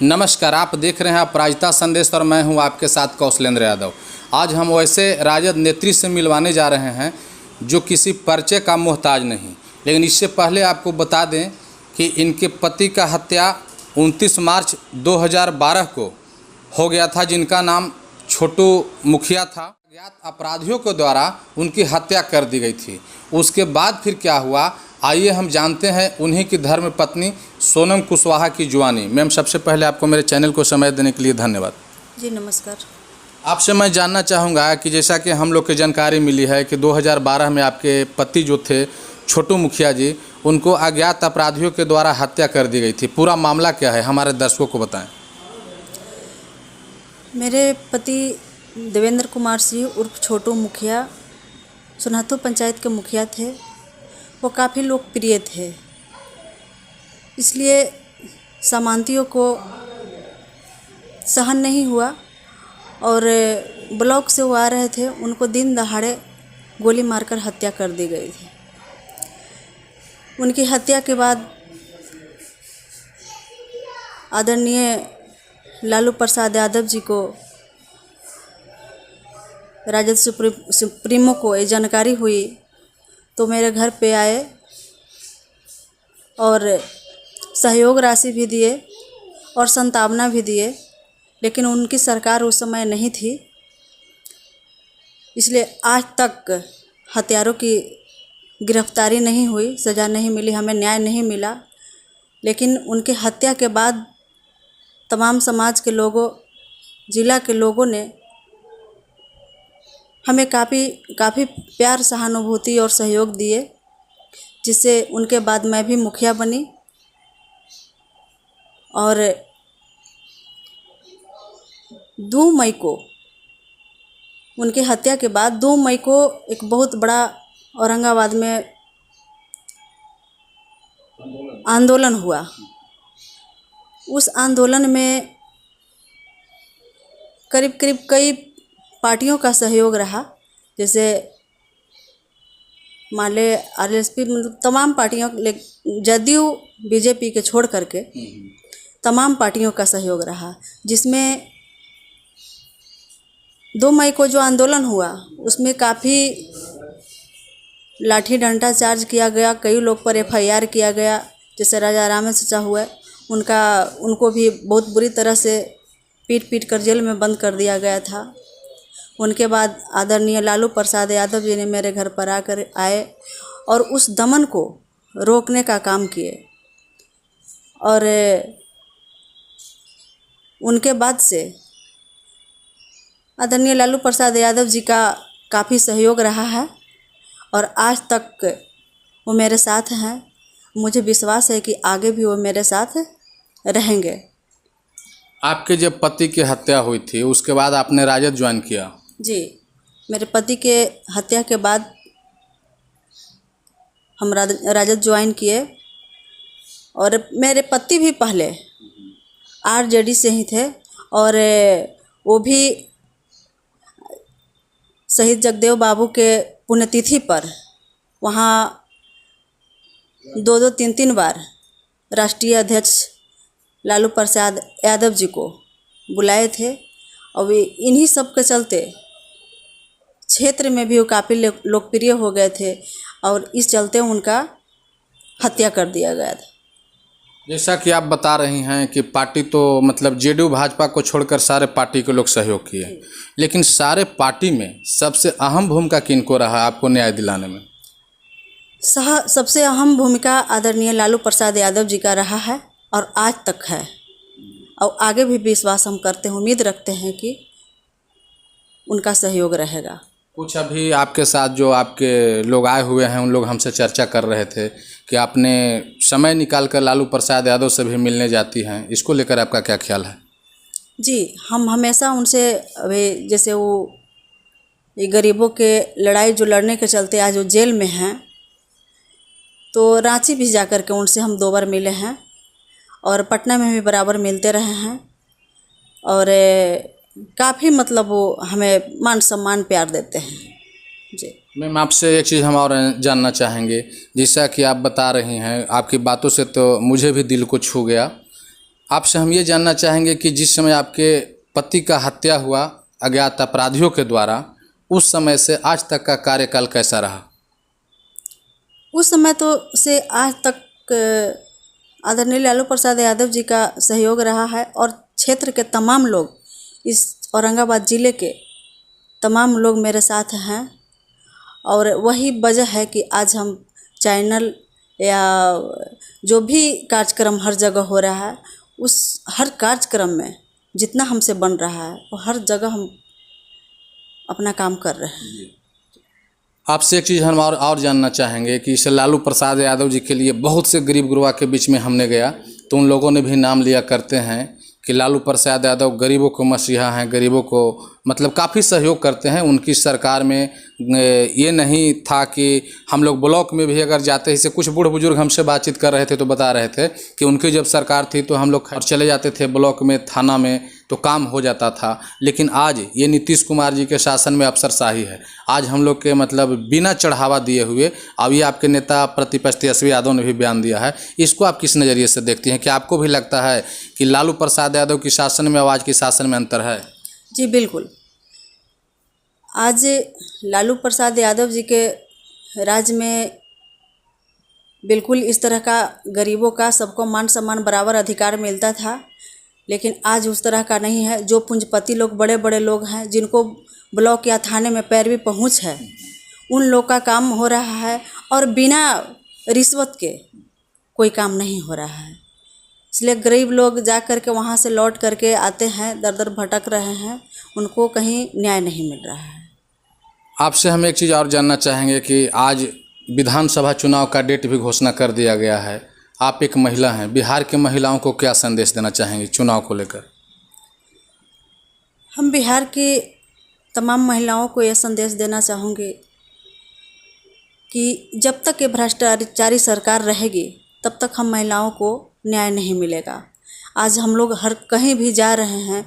नमस्कार, आप देख रहे हैं अपराजिता संदेश और मैं हूं आपके साथ कौशलेंद्र यादव। आज हम वैसे राजद नेत्री से मिलवाने जा रहे हैं जो किसी परिचय का मोहताज नहीं, लेकिन इससे पहले आपको बता दें कि इनके पति का हत्या 29 मार्च 2012 को हो गया था, जिनका नाम छोटू मुखिया था। अज्ञात अपराधियों के द्वारा उनकी हत्या कर दी गई थी। उसके बाद फिर क्या हुआ, आइए हम जानते हैं उन्हीं की धर्म पत्नी सोनम कुशवाहा की जुबानी। मैम, सबसे पहले आपको मेरे चैनल को समय देने के लिए धन्यवाद। जी नमस्कार। आपसे मैं जानना चाहूँगा कि जैसा कि हम लोग की जानकारी मिली है कि 2012 में आपके पति जो थे छोटू मुखिया जी, उनको अज्ञात अपराधियों के द्वारा हत्या कर दी गई थी। पूरा मामला क्या है, हमारे दर्शकों को बताएं। मेरे पति देवेंद्र कुमार सिंह उर्फ छोटू मुखिया सोनाथू पंचायत के मुखिया थे। वो काफ़ी लोकप्रिय थे, इसलिए सामंतियों को सहन नहीं हुआ और ब्लॉक से वो आ रहे थे, उनको दिन दहाड़े गोली मारकर हत्या कर दी गई थी। उनकी हत्या के बाद आदरणीय लालू प्रसाद यादव जी को, राजद सुप्रीमो को ये जानकारी हुई तो मेरे घर पे आए और सहयोग राशि भी दिए और संतावना भी दिए, लेकिन उनकी सरकार उस समय नहीं थी, इसलिए आज तक हत्यारों की गिरफ्तारी नहीं हुई, सज़ा नहीं मिली, हमें न्याय नहीं मिला। लेकिन उनके हत्या के बाद तमाम समाज के लोगों, जिला के लोगों ने हमें काफ़ी प्यार, सहानुभूति और सहयोग दिए, जिससे उनके बाद मैं भी मुखिया बनी। और 2 मई को, उनकी हत्या के बाद 2 मई को एक बहुत बड़ा औरंगाबाद में आंदोलन हुआ। उस आंदोलन में करीब कई पार्टियों का सहयोग रहा, जैसे मान ले आरएसपी, मतलब तमाम पार्टियों, जदयू बीजेपी के छोड़ करके तमाम पार्टियों का सहयोग रहा, जिसमें 2 मई को जो आंदोलन हुआ उसमें काफ़ी लाठी डंडा चार्ज किया गया, कई लोग पर FIR किया गया। जैसे राजा राम चचा हुए, उनको भी बहुत बुरी तरह से पीट कर जेल में बंद कर दिया गया था। उनके बाद आदरणीय लालू प्रसाद यादव जी ने मेरे घर पर आए और उस दमन को रोकने का काम किए, और उनके बाद से आदरणीय लालू प्रसाद यादव जी का काफ़ी सहयोग रहा है और आज तक वो मेरे साथ हैं। मुझे विश्वास है कि आगे भी वो मेरे साथ रहेंगे। आपके जब पति की हत्या हुई थी उसके बाद आपने राजद ज्वाइन किया? जी, मेरे पति के हत्या के बाद हम राजद ज्वाइन किए, और मेरे पति भी पहले RJD से ही थे, और वो भी शहीद जगदेव बाबू के पुण्यतिथि पर वहाँ 2-2, 3-3 बार राष्ट्रीय अध्यक्ष लालू प्रसाद यादव जी को बुलाए थे, और वे इन्हीं सब के चलते क्षेत्र में भी वो काफ़ी लोकप्रिय हो गए थे, और इस चलते उनका हत्या कर दिया गया था। जैसा कि आप बता रही हैं कि पार्टी तो मतलब JDU भाजपा को छोड़कर सारे पार्टी के लोग सहयोग किए, लेकिन सारे पार्टी में सबसे अहम भूमिका किनको रहा आपको न्याय दिलाने में? सबसे अहम भूमिका आदरणीय लालू प्रसाद यादव जी का रहा है और आज तक है, और आगे भी विश्वास हम करते हैं, उम्मीद रखते हैं कि उनका सहयोग रहेगा। कुछ अभी आपके साथ जो आपके लोग आए हुए हैं उन लोग हमसे चर्चा कर रहे थे कि आपने समय निकाल कर लालू प्रसाद यादव से भी मिलने जाती हैं, इसको लेकर आपका क्या ख्याल है? जी, हम हमेशा उनसे, अभी जैसे वो ये गरीबों के लड़ाई जो लड़ने के चलते आज वो जेल में हैं, तो रांची भी जा कर के उनसे हम 2 बार मिले हैं, और पटना में भी बराबर मिलते रहे हैं, और काफ़ी मतलब वो हमें मान सम्मान प्यार देते हैं। जी मैम, आपसे एक चीज़ हम और जानना चाहेंगे। जैसा कि आप बता रही हैं, आपकी बातों से तो मुझे भी दिल को छू गया आपसे हम ये जानना चाहेंगे कि जिस समय आपके पति का हत्या हुआ अज्ञात अपराधियों के द्वारा, उस समय से आज तक का कार्यकाल कैसा रहा? उस समय तो से आज तक आदरणीय लालू प्रसाद यादव जी का सहयोग रहा है और क्षेत्र के तमाम लोग, इस औरंगाबाद ज़िले के तमाम लोग मेरे साथ हैं और वही वजह है कि आज हम चैनल या जो भी कार्यक्रम हर जगह हो रहा है, उस हर कार्यक्रम में जितना हमसे बन रहा है वो हर जगह हम अपना काम कर रहे हैं। आपसे एक चीज़ हम और जानना चाहेंगे कि इस लालू प्रसाद यादव जी के लिए बहुत से गरीब गुरबा के बीच में हमने गया तो उन लोगों ने भी नाम लिया करते हैं कि लालू प्रसाद यादव गरीबों को मसीहा हैं, गरीबों को मतलब काफ़ी सहयोग करते हैं। उनकी सरकार में ये नहीं था कि हम लोग ब्लॉक में भी अगर जाते ही से कुछ बूढ़ बुजुर्ग हमसे बातचीत कर रहे थे तो बता रहे थे कि उनकी जब सरकार थी तो हम लोग चले जाते थे ब्लॉक में, थाना में, तो काम हो जाता था। लेकिन आज ये नीतीश कुमार जी के शासन में अफसरशाही है। आज हम लोग के मतलब बिना चढ़ावा दिए हुए, अब ये आपके नेता प्रतिपक्ष तेजस्वी यादव ने भी बयान दिया है, इसको आप किस नज़रिए से देखती हैं? कि आपको भी लगता है कि लालू प्रसाद यादव की शासन में और आज की शासन में अंतर है? जी बिल्कुल। आज लालू प्रसाद यादव जी के राज में बिल्कुल इस तरह का गरीबों का सबको मान सम्मान बराबर अधिकार मिलता था, लेकिन आज उस तरह का नहीं है। जो पूंजीपति लोग, बड़े बड़े लोग हैं जिनको ब्लॉक या थाने में पैरवी पहुंच है, उन लोग का काम हो रहा है और बिना रिश्वत के कोई काम नहीं हो रहा है। इसलिए गरीब लोग जा कर के वहाँ से लौट करके आते हैं, दर दर भटक रहे हैं, उनको कहीं न्याय नहीं मिल रहा है। आपसे हम एक चीज़ और जानना चाहेंगे कि आज विधानसभा चुनाव का डेट भी घोषणा कर दिया गया है। आप एक महिला हैं, बिहार के महिलाओं को क्या संदेश देना चाहेंगे चुनाव को लेकर? हम बिहार की तमाम महिलाओं को यह संदेश देना चाहूँगी कि जब तक ये भ्रष्टाचारी सरकार रहेगी तब तक हम महिलाओं को न्याय नहीं मिलेगा। आज हम लोग हर कहीं भी जा रहे हैं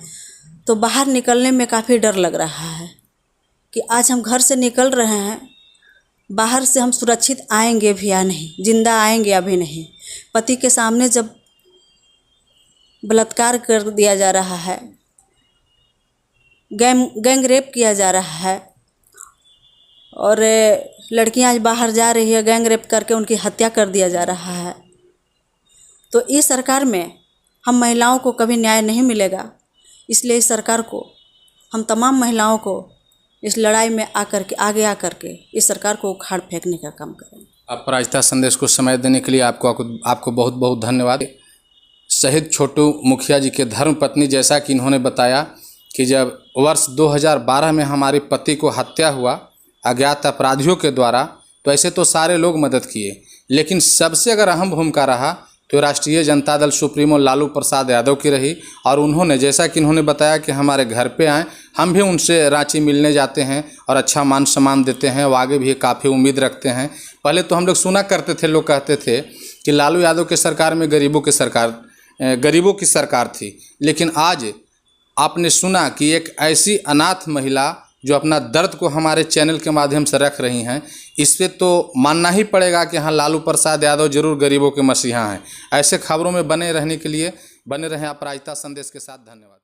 तो बाहर निकलने में काफ़ी डर लग रहा है कि आज हम घर से निकल रहे हैं, बाहर से हम सुरक्षित आएंगे भी या नहीं, जिंदा आएंगे या भी नहीं। पति के सामने जब बलात्कार कर दिया जा रहा है, गैंग रेप किया जा रहा है और लड़कियां आज बाहर जा रही है, गैंग रेप करके उनकी हत्या कर दिया जा रहा है, तो इस सरकार में हम महिलाओं को कभी न्याय नहीं मिलेगा। इसलिए इस सरकार को, हम तमाम महिलाओं को इस लड़ाई में आगे आकर के इस सरकार को उखाड़ फेंकने का काम करें। अपराजिता संदेश को समय देने के लिए आपको बहुत बहुत धन्यवाद। शहीद छोटू मुखिया जी के धर्मपत्नी, जैसा कि इन्होंने बताया कि जब वर्ष 2012 में हमारे पति को हत्या हुआ अज्ञात अपराधियों के द्वारा, तो ऐसे तो सारे लोग मदद किए, लेकिन सबसे अगर अहम भूमिका रहा तो राष्ट्रीय जनता दल सुप्रीमो लालू प्रसाद यादव की रही। और उन्होंने, जैसा कि इन्होंने बताया कि हमारे घर पे आए, हम भी उनसे रांची मिलने जाते हैं और अच्छा मान सम्मान देते हैं, वो आगे भी काफ़ी उम्मीद रखते हैं। पहले तो हम लोग सुना करते थे, लोग कहते थे कि लालू यादव के सरकार में गरीबों की सरकार थी, लेकिन आज आपने सुना कि एक ऐसी अनाथ महिला जो अपना दर्द को हमारे चैनल के माध्यम से रख रही हैं, इस पे तो मानना ही पड़ेगा कि हाँ, लालू प्रसाद यादव जरूर गरीबों के मसीहा हैं। ऐसे खबरों में बने रहने के लिए बने रहें अपराजिता संदेश के साथ। धन्यवाद।